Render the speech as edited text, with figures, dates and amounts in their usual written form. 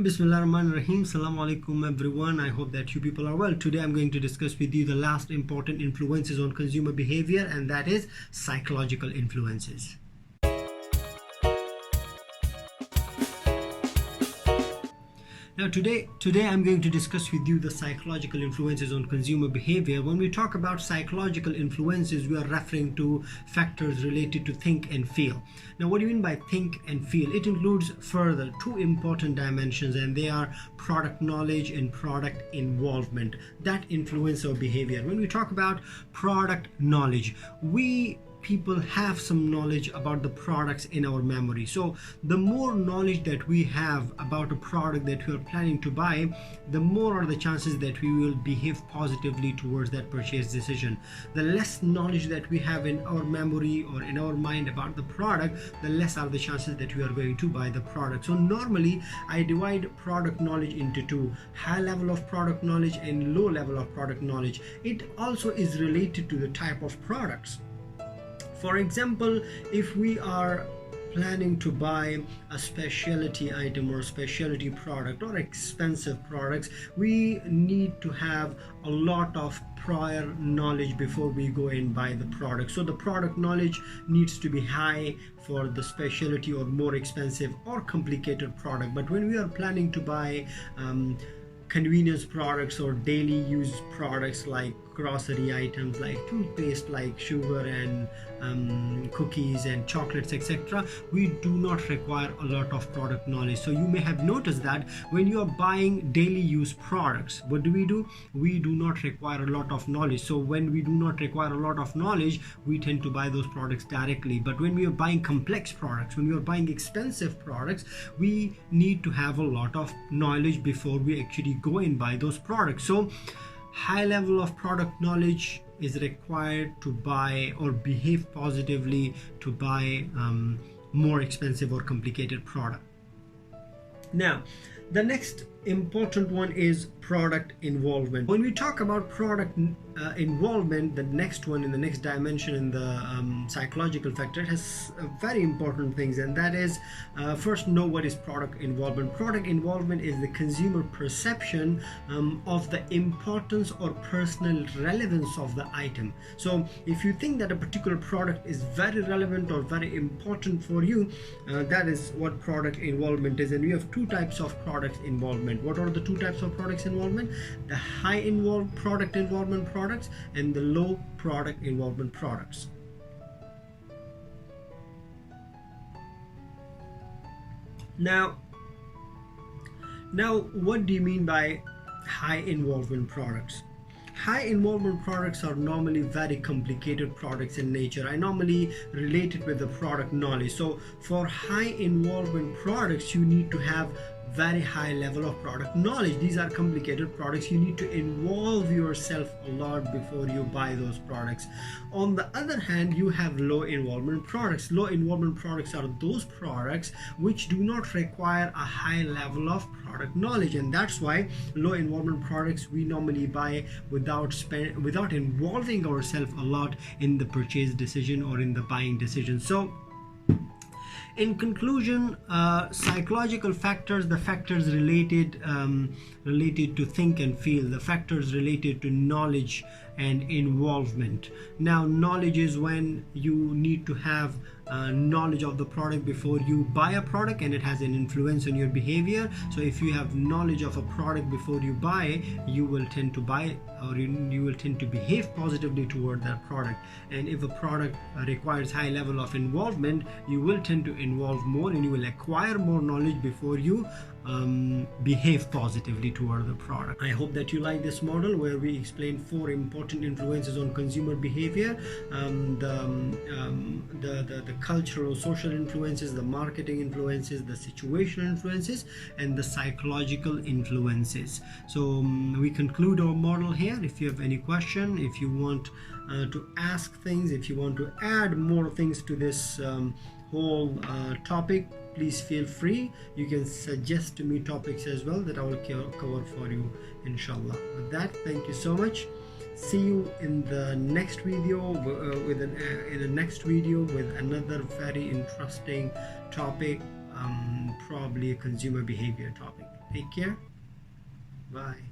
Bismillahirrahmanirrahim. Assalamu alaikum everyone. I hope that you people are well. Today I'm going to discuss with you the last important influences on consumer behavior, and that is psychological influences. Now today I'm going to discuss with you the psychological influences on consumer behavior. When we talk about psychological influences, we are referring to factors related to think and feel. Now what do you mean by think and feel? It includes further two important dimensions, and they are product knowledge and product involvement that influence our behavior. When we talk about product knowledge, we people have some knowledge about the products in our memory. So the more knowledge that we have about a product that we are planning to buy, the more are the chances that we will behave positively towards that purchase decision. The less knowledge that we have in our memory or in our mind about the product, the less are the chances that we are going to buy the product. So normally I divide product knowledge into two: high level of product knowledge and low level of product knowledge. It also is related to the type of products. For example, if we are planning to buy a specialty item or a specialty product or expensive products, we need to have a lot of prior knowledge before we go and buy the product. So the product knowledge needs to be high for the specialty or more expensive or complicated product. But when we are planning to buy convenience products or daily use products like grocery items like toothpaste, like sugar and cookies and chocolates, etc., we do not require a lot of product knowledge. So you may have noticed that when you are buying daily use products, what do? We do not require a lot of knowledge. So when we do not require a lot of knowledge, we tend to buy those products directly. But when we are buying complex products, when we are buying expensive products, we need to have a lot of knowledge before we actually go and buy those products. So high level of product knowledge is required to buy or behave positively to buy more expensive or complicated product. Now, the next important one is product involvement. When we talk about product involvement, the next one in the next dimension in the psychological factor has very important things, and that is first, know what is product involvement. Product involvement is the consumer perception of the importance or personal relevance of the item. So if you think that a particular product is very relevant or very important for you, that is what product involvement is. And we have two types of product involvement. What are the two types of products involvement? The high involved product involvement products and the low product involvement products. Now what do you mean by high involvement products? High involvement products are normally very complicated products in nature. I normally relate it with the product knowledge. So for high involvement products, you need to have very high level of product knowledge. These are complicated products. You need to involve yourself a lot before you buy those products. On the other hand, you have low involvement products. Low involvement products are those products which do not require a high level of product knowledge, and that's why low involvement products we normally buy without involving ourselves a lot in the purchase decision or in the buying decision. So in conclusion, psychological factors, the factors related to think and feel, the factors related to knowledge and involvement. Now, knowledge is when you need to have knowledge of the product before you buy a product, and it has an influence on your behavior. So if you have knowledge of a product before you buy, you will tend to buy or you will tend to behave positively toward that product. And if a product requires high level of involvement, you will tend to involve more and you will acquire more knowledge before you behave positively toward the product. I hope that you like this model where we explain 4 important influences on consumer behavior: the cultural, social influences, the marketing influences, the situational influences, and the psychological influences. So we conclude our model here. If you have any question, if you want to ask things, if you want to add more things to this whole topic, please feel free. You can suggest to me topics as well that I will cover for you, inshallah. With that, thank you so much. See you in the next video with another very interesting topic, probably a consumer behavior topic. Take care. Bye.